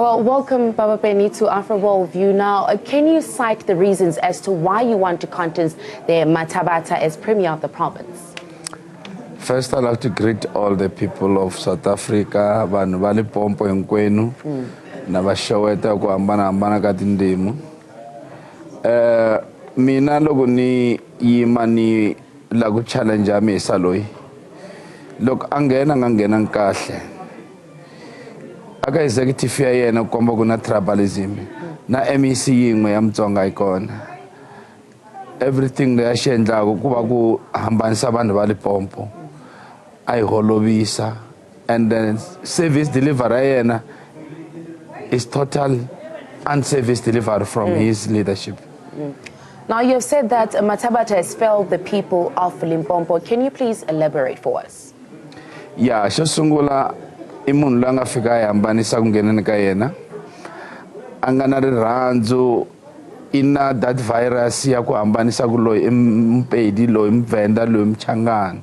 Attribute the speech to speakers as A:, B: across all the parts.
A: Well, welcome, Baba Benny, to Afro World View. Now, can you cite the reasons as to why you want to contest the Mathabata as Premier of the province?
B: First, I'd like to greet all the people of South Africa, vanhu va Limpopo hinkwenu, na va xeweta ku hambanahambana ka tindzimi. Mina loko ni yima ni la ku challenge Misa loyi. Loko a nghena kahle. Aka executive ya yena komba ku na tribalism. Na MEC yin'we ya Mutsonga ikona. Everything leyi a xi endlaka ku va ku hambanisa vanhu va Limpopo. I holovisa, and then service delivery is total unservice delivery from his leadership.
A: Now, you have said that Mathabata has failed the people of Limpopo. Can you please elaborate for us?
B: Yeah, xo sungula I munhu loyi a nga fika a hambanisa ku ngheneni ka yena. A nga na rirhandzu, I na that virus ya ku hambanisa ku loyi I Mpedi, loyi Mvenda, loyi Mchangani.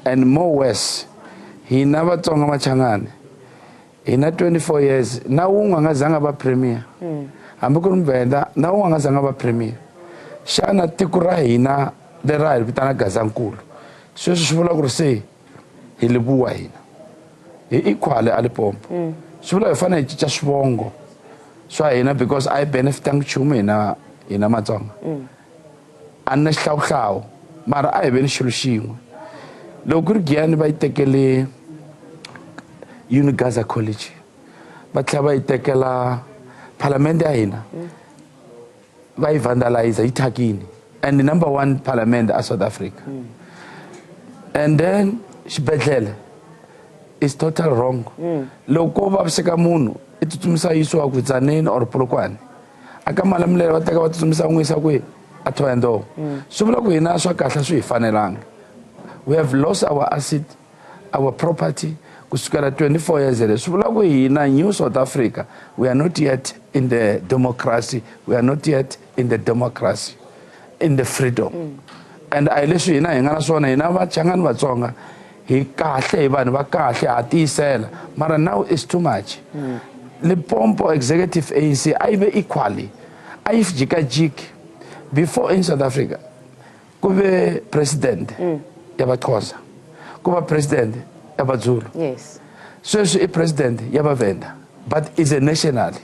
B: And more worse, he never Vatsonga Machangane. He na 24 years. Na unga zanga ba premier. Hambi ku Mvenda, na unga zanga ba premier. Shana tikura hina the right bitana Gazankulu. So shivula ku se hi libuwa hina. Hi equal Limpopo. Shivula fana hi chicha swivongo. So hina because I benefit nchumu hina Matsonga. Anna hlawhlaw. Mara I beni xilo xin'we. Loko ri giyani va yi tekele Gaza College, va tlhela va yi tekela parliament ya hina, va yi vandalize yi thyakini, and the #1 parliament of South Africa. And then xibedhlele is total wrong. Loko vaviseka munhu I tsutsumisa yisiwa ku Tzaneen or Polokwane, aka Malamulele va teka va tsutsumisa n'wi yisa kwihi a Thohoyandou. Swi vula ku hina swa kahle swi hi fanelanga. We have lost our asset, our property, kusukela 24 years ago. So in New South Africa, we are not yet in the democracy. We are not yet in the democracy, in the freedom. And I listen, ina swona ina Vachangani Vatsonga, hi kahle vanhu va kahle a tisela, mara now it's too much. Limpopo executive ANC aive equally, aif jikajik before in South Africa, kube president. Yabathosa, kuba president yabaZulu.
A: Yes.
B: So a president yabavenda, but is a national.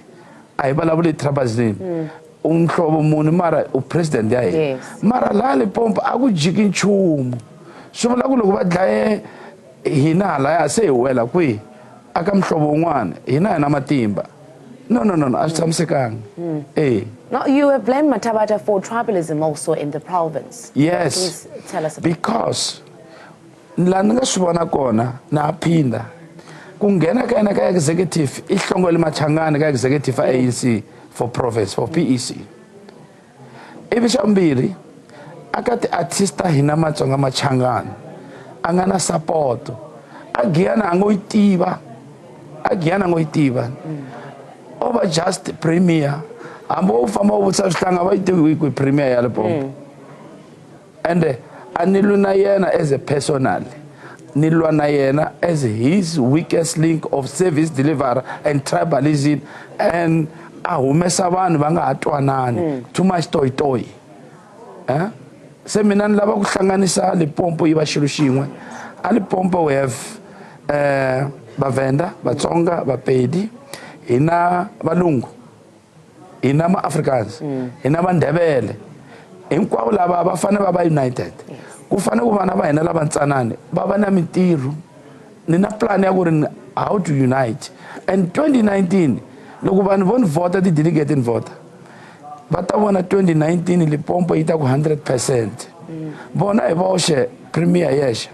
B: I balabuli tribalism. Umhlobo muni mara u president yaye.
A: Yes.
B: Mara la Limpopo akujiki nchumu. So la ku loko va dlaye hina la ya se wela kwi aka mhlobo un'wana hina na matimba. No, a swi tshamisekanga.
A: Now, you have blamed Mathabata for tribalism also in the province.
B: Yes.
A: Please tell us about
B: because la ni nga swi vona kona na phinda ku nghena ka yena ka executive I hlongole Machangani ka executive ANC for province for PEC. Ivi xa vumbirhi aka ti-artista hina Matsonga Machangani a nga na support a giyana a ngo yi tiva over just premier ambo famba u vutisa swihlanga va yi tivi ku premier ya Limpopo. And anilwa na yena as a personal, nilwa na yena as his weakest link of service delivery and tribalism, and humesa vanhu va nga ha twanani, too much toy. Se mina ni lava ku hlanganisa Limpopo yi va xilo xin'we. A Limpopo we have Vavenda, Vatsonga, Vapedi, hina Valungu, hina ma-Africans, hina Vandebele. Hinkwavo lava va fane va va united. Ku fane ku vana va hina lava ntsanani va va na mintirho. Ni na plan ya ku ri how to unite. And 2019 loko vanhu vo ni vota ti delegate ni vota va ta vona 2019 Limpopo yi ta ku 100%. Vona hi voxe premier yexe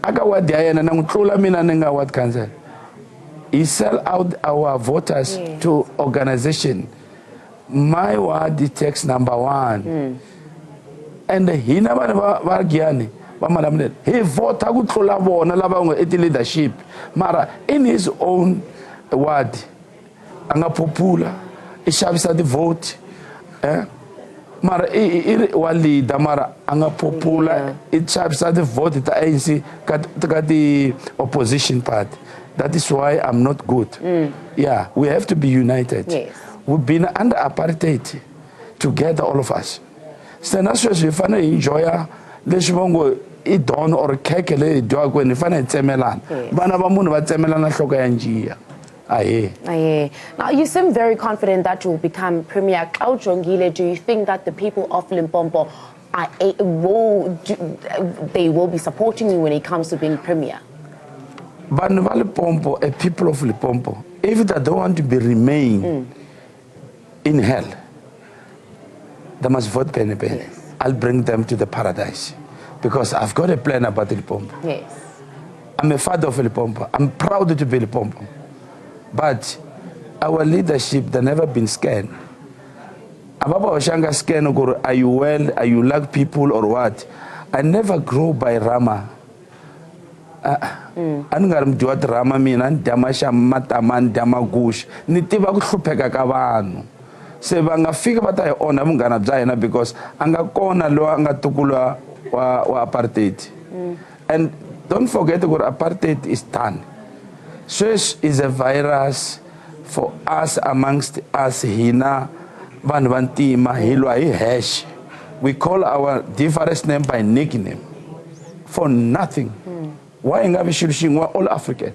B: aka ward ya yena na n'wi tlula mina ni nga ward council. He sell out our voters to organization. My ward takes #1. And hina vanhu va Giyani va Malamulele he vota ku tlula vona lava nga eti leadership, mara in his own ward anga popular I xavisa the vote mara I wa leader mara anga popular I xavisa the vote ta ANC ka the opposition party. That is why I'm not good. Yeah, we have to be united.
A: Yes.
B: We've been under apartheid together, all of us. So that's why we find enjoy leswongo I don or keke le dwa when we find tsemelana. Bana ba munhu ba tsemelana hloko ya njia.
A: Aye. Now, you seem very confident that you will become Premier. Kaujongile, do you think that the people of Limpopo they will be supporting you when it comes to being Premier?
B: Bana ba Limpopo, a people of Limpopo, if they don't want to remain in hell, they must vote penny.
A: Yes.
B: I'll bring them to the paradise because I've got a plan about Limpopo.
A: Yes.
B: I'm a father of Limpopo. I'm proud to be Limpopo. But our leadership, they've never been scared. Ababa Oshanga scared, are you well? Are you like people or what? I never grow by Rama. Angaram juat Rama minan damasha mataman damagush. Nitiba kushupeka kabano. Sebanga fika bata ona mungana jaina because anga kona lo anga tukula wa apartheid. And don't forget that apartheid is done. SWIS is a virus for us amongst us hina banbantima hilwa hash. We call our different name by nickname for nothing. Why ngabe shulshingwa all African?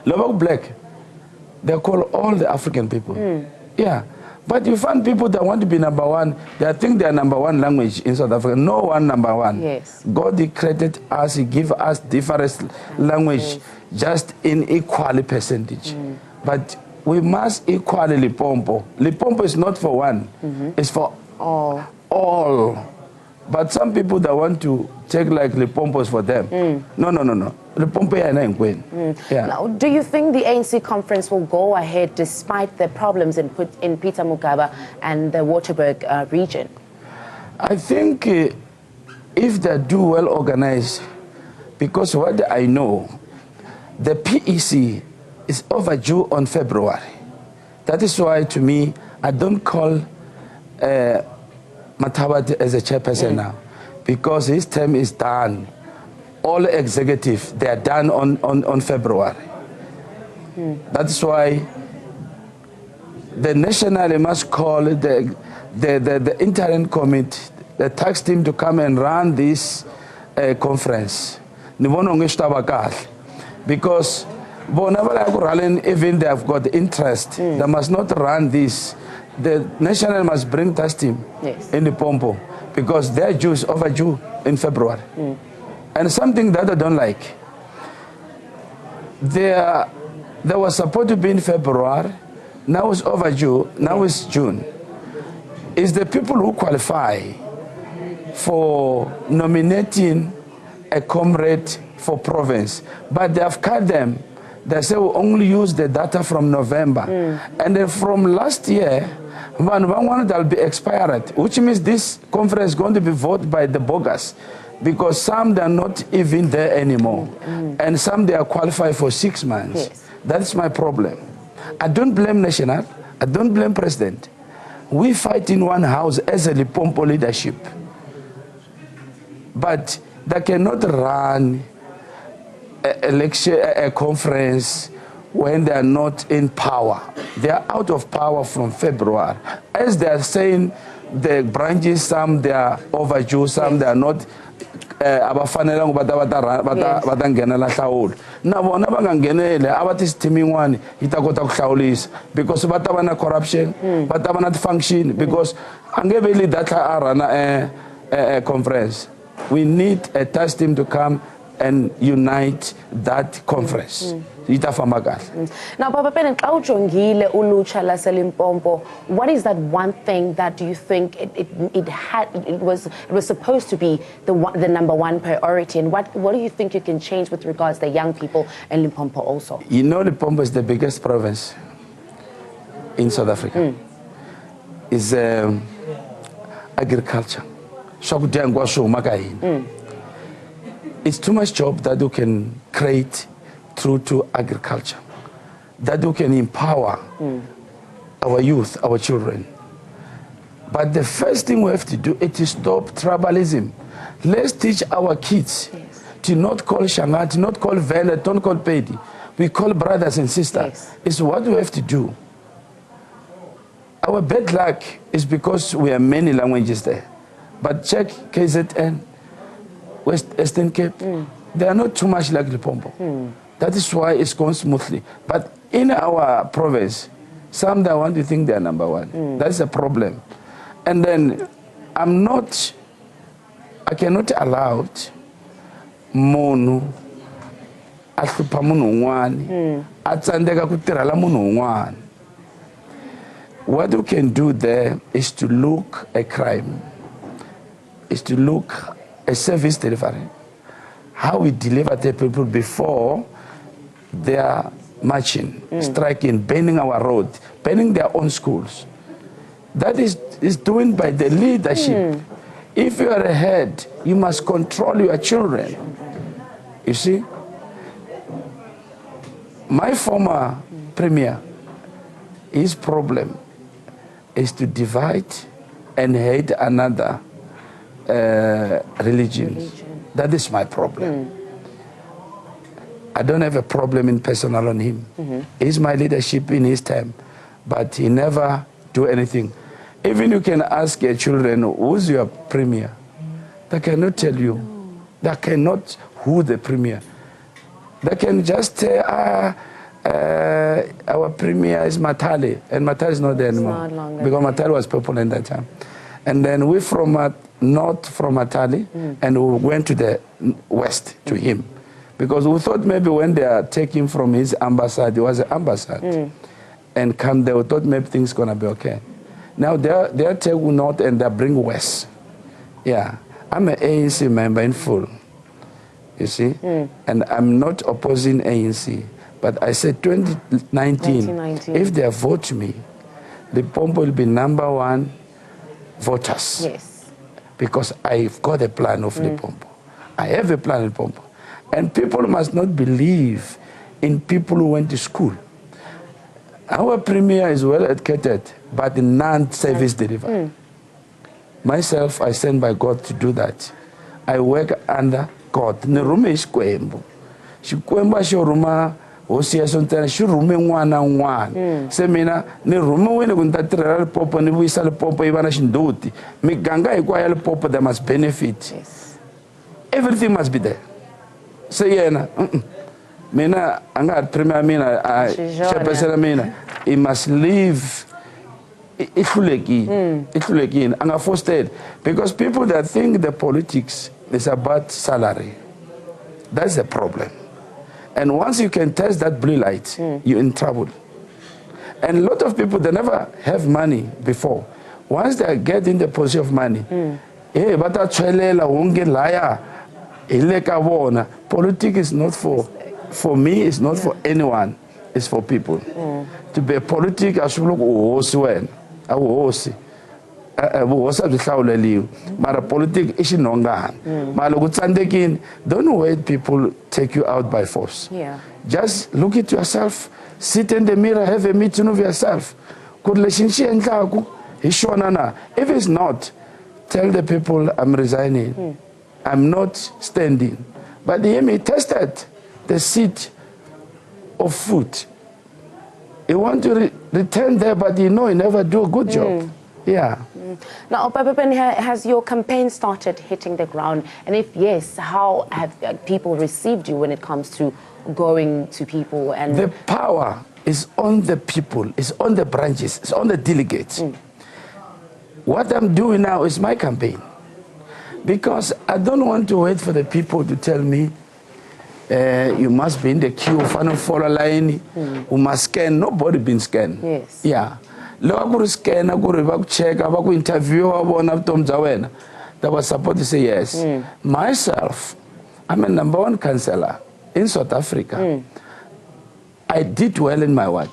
B: Lobak black. They call all the African people. Yeah. But you find people that want to be number one, they think they are number one language in South Africa. No one number one.
A: Yes.
B: God, He created us, He gave us different language, just in equal percentage. But we must equally Limpopo. Limpopo is not for one, it's for all. But some people that want to take like Limpopo is for them. No. Limpopo yeah.
A: Now, do you think the ANC conference will go ahead despite the problems in Peter Mugaba and the Waterberg region?
B: I think if they do well organized, because what I know, the PEC is overdue on February. That is why, to me, I don't call Mathabate as a chairperson now, because his term is done. All executive, they are done on February. That's why the national must call the interim committee, the tax team, to come and run this conference. Because even they have got interest, they must not run this. The national must bring tax team in the Pompo, because their due is overdue in February. And something that I don't like, there was supposed to be in February, now it's overdue, now it's June. It's the people who qualify for nominating a comrade for province, but they have cut them. They say we'll only use the data from November. And then from last year, one that will be expired, which means this conference is going to be voted by the bogus, because some they are not even there anymore, and some they are qualified for 6 months. That's my problem. I don't blame national, I don't blame president. We fight in one house as a Limpopo leadership, but they cannot run a conference when they are not in power. They are out of power from February. As they are saying, the branches, some they are overdue, some they are not. Abafanele batangena la hlawula na bona bangangenele abathi steaming one itakota kuhlawulisa because batabana corruption batabana function because angebe data arana a conference. We need a task team to come and unite that conference.
A: Now, Papa Pen, Kaujongile ulucha la Limpopo, what is that one thing that you think it was supposed to be the number one priority, and what do you think you can change with regards to the young people in Limpopo also?
B: You know, Limpopo is the biggest province in South Africa. It's agriculture. It's too much job that you can create through to agriculture, that you can empower our youth, our children. But the first thing we have to do is to stop tribalism. Let's teach our kids to not call Shanga, to not call Vela, don't call Pedi. We call brothers and sisters.
A: Yes.
B: It's what we have to do. Our bad luck is because we have many languages there. But check KZN, Western Cape, they are not too much like Limpopo. That is why it's going smoothly. But in our province, some that want to think they are number one. That's a problem. And then I cannot allow Monu ahlupha munhu un'wana a tsandzeka ku tirhela munhu un'wana. What you can do there is to look a crime, is to look a service delivery, how we deliver the people before they are marching, striking, banning our road, banning their own schools. That is doing by the leadership. If you are a head, you must control your children. You see? My former premier, his problem is to divide and hate another religion. That is my problem. I don't have a problem in personal on him. He's my leadership in his time, but he never do anything. Even you can ask your children, who's your premier? They cannot tell you. They cannot who the premier. They can just say, our premier is Matali, and Matali is not there anymore. Because Matali was popular in that time. And then we from north from Matali, and we went to the west to him. Because we thought maybe when they are taking from his ambassade, it was an ambassade, and come there, we thought maybe things going to be okay. Now they're taking north and they bring west. Yeah, I'm an ANC member in full, you see, and I'm not opposing ANC. But I said 1919, if they vote me, Limpopo will be #1 voters. Yes. Because I've got a plan of Limpopo. I have a plan of Limpopo. And people must not believe in people who went to school. Our premier is well educated, but non-service delivery. Myself, I sent by God to do that. I work under God. Nerume is Kwembo. Shikwemba shoruma, Osia Sontana, Shurume one. Semina, Nerume when you got Popo, and we sell Popo, Ivana Shinduti. Miganga, Equal Popo, they must benefit. Yes. Everything must be there. Say, yeah, Mina, Anga, Premier Mina, chairperson Mina, he must leave. Ituleki, Anga fostered. Because people that think the politics is about salary, that's the problem. And once you can test that blue light, you're in trouble. And a lot of people, they never have money before. Once they get in the position of money, hey, but that's liar. Politics is not for me, it's not for anyone, it's for people. To be a politic, I should look but a politic is don't wait people take you out by force. Just look at yourself, sit in the mirror, have a meeting of yourself. If it's not, tell the people I'm resigning. I'm not standing. But he tested the seat of food. He want to return there, but he never do a good job. Yeah.
A: Now, Papa Ben, has your campaign started hitting the ground? And if yes, how have people received you when it comes to going to people? And
B: the power is on the people, it's on the branches, it's on the delegates. What I'm doing now is my campaign. Because I don't want to wait for the people to tell me, you must be in the queue, follow line, you must scan. Nobody been scanned. Yes. Yeah. Look, scan, check, interview, they were supposed to say yes. Myself, I'm a #1 councillor in South Africa. I did well in my work.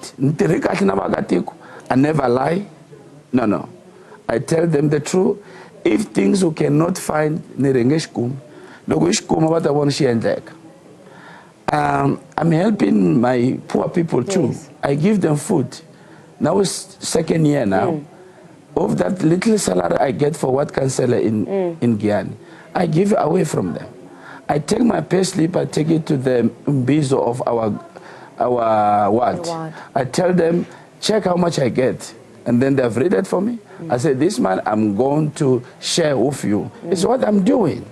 B: I never lie. No. I tell them the truth. If things you cannot find, I'm helping my poor people too. Yes. I give them food. Now it's 2nd year now. Of that little salary I get for what councillor in Guyana, I give away from them. I take my pay slip, I take it to the mbizo of our ward. I tell them, check how much I get. And then they've read it for me. I say, this man, I'm going to share with you. It's what I'm doing.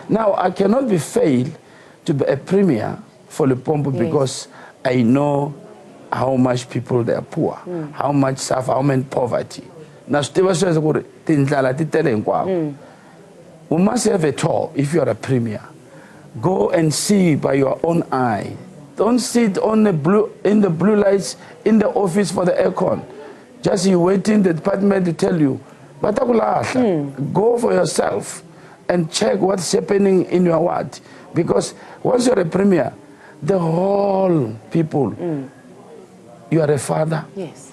B: Now, I cannot be failed to be a premier for Limpopo because I know how much people they are poor, how much suffer, how much poverty. Now, we must have a tour if you are a premier. Go and see by your own eye. Don't sit on the in the blue lights in the office for the aircon. Just you waiting the department to tell you. But go for yourself and check what's happening in your ward. Because once you're a premier, the whole people, you are a father.
A: Yes.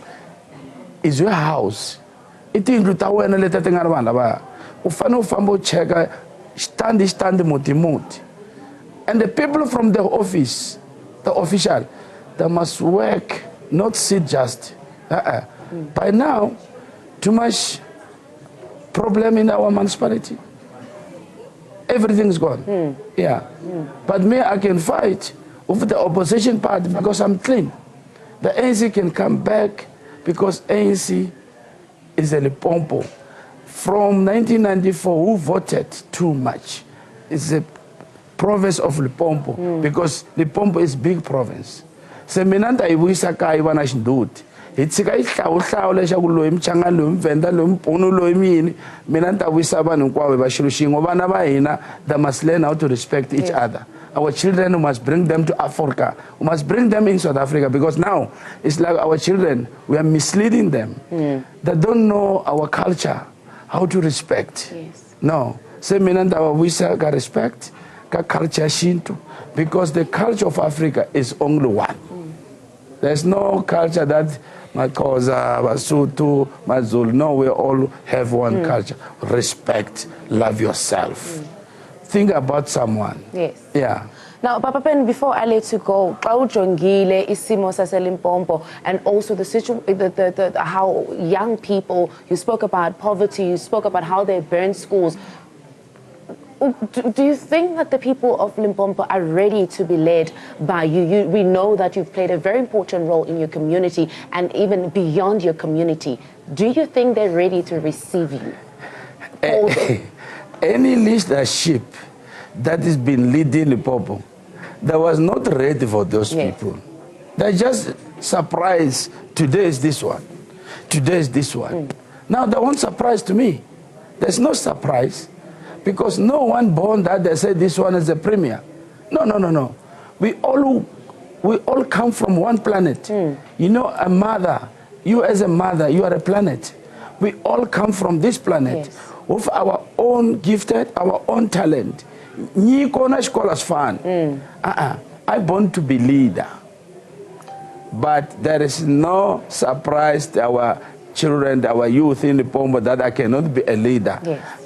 B: It's your house. It is check stand multi. And the people from the office, the official, they must work, not sit just. By now, too much problem in our municipality. Everything's gone. But me, I can fight with the opposition party because I'm clean. The ANC can come back because ANC is a Limpopo. From 1994, who voted too much? It's a province of Limpopo because Limpopo is big province. Se minanta iwisa ka ibana shindut. Itsika ihlawuhlawu leshaku lo imchanga lo imvenda lo impunu lo imini minanta wisa abantu kwawe bashirushi ngoba na hina they must learn how to respect each other. Our children, we must bring them to Africa. We must bring them in South Africa because now it's like our children, we are misleading them. They don't know our culture, how to respect. No. Se minanta wisa ka respect. Culture Shinto, because the culture of Africa is only one. There's no culture that Makosa, Basutu, Mazul. No, we all have one culture. Respect, love yourself. Think about someone. Yes. Yeah.
A: Now, Papa Pen, before I let you go, Jongile, Isimo Limpopo, and also the how young people, you spoke about poverty, you spoke about how they burn schools. Do you think that the people of Limpopo are ready to be led by you? We know that you've played a very important role in your community and even beyond your community. Do you think they're ready to receive you?
B: Any leadership that has been leading Limpopo, that was not ready for those people. They're just surprised. Today is this one. Today is this one. Now, they won't surprise to me. There's no surprise. Because no one born that they say this one is a premier. No. We all come from one planet. You know, a mother, you as a mother, you are a planet. We all come from this planet with our own gifted, our own talent. I born to be leader. But there is no surprise to our children, our youth in the Limpopo that I cannot be a leader.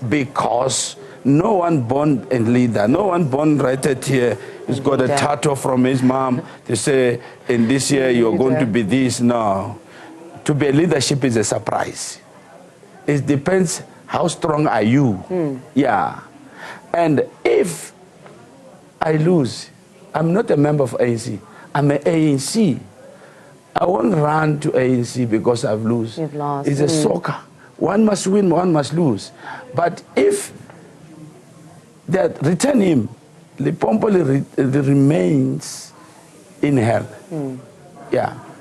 B: Because no one born a leader, no one born right here. He's got a tattoo from his mom to say, in this year you're going to be this. No. To be a leadership is a surprise. It depends how strong are you. And if I lose, I'm not a member of ANC. I'm an ANC. I won't run to ANC because I've lost. You've lost. It's a soccer. One must win, one must lose. But if they return him, Limpopo remains in hell.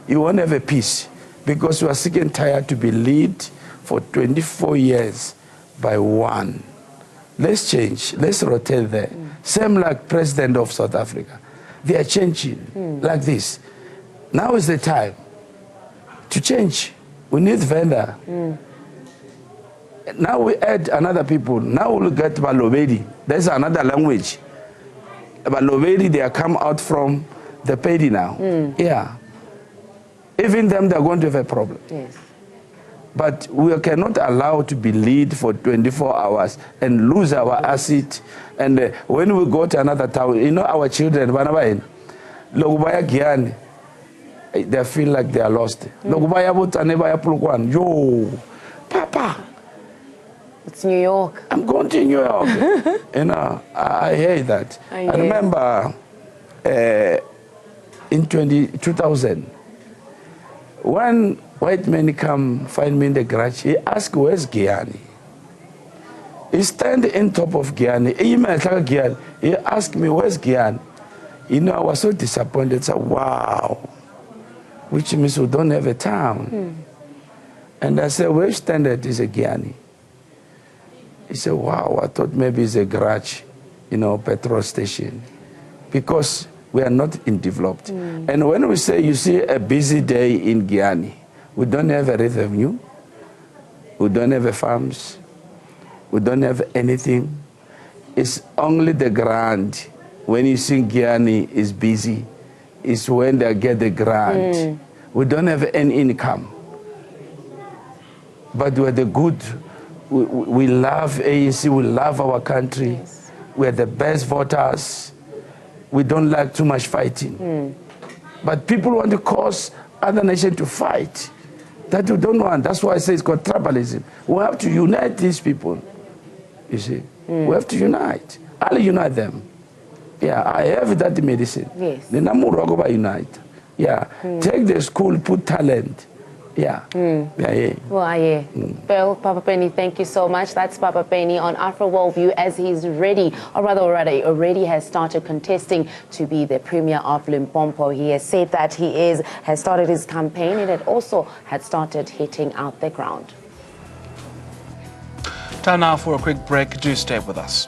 B: You won't have a peace because you are sick and tired to be led for 24 years by one. Let's change. Let's rotate there. Same like President of South Africa. They are changing like this. Now is the time to change. We need vendor. Now we add another people. Now we'll get Balobedi. There's another language. Balobedi, they are come out from the Pedi now. Even them, they're going to have a problem. But we cannot allow to be lead for 24 hours and lose our asset. And when we go to another town, you know our children, they feel like they are lost. Yo, Papa,
A: It's New York.
B: I'm going to New York. You know, I hate that. I remember in 2000, when white men come find me in the garage, he asked, where's Giyani? He stand in top of Giyani. He asked me, where's Giyani? You know, I was so disappointed. I said, wow, which means we don't have a town. And I said, where's standard is a Giyani? He said, wow, I thought maybe it's a garage, you know, petrol station. Because we are not in developed. And when we say, you see a busy day in Giyani, we don't have a revenue, we don't have a farms, we don't have anything. It's only the grant. When you see Giyani is busy, it's when they get the grant. We don't have any income. But we're the good. We love ANC, we love our country. Yes. We're the best voters. We don't like too much fighting. But people want to cause other nations to fight. That we don't want. That's why I say it's called tribalism. We have to unite these people. You see? We have to unite. I'll unite them. Yeah, I have that medicine. Yes. The Namurogova unite. Yeah. Take the school, put talent. Yeah.
A: Well, yeah. Bill, Papa Penny, thank you so much. That's Papa Penny on Afro Worldview as he's ready, or rather already has started contesting to be the Premier of Limpopo. He has said that he has started his campaign and it also had started hitting out the ground.
C: Time now for a quick break. Do stay with us.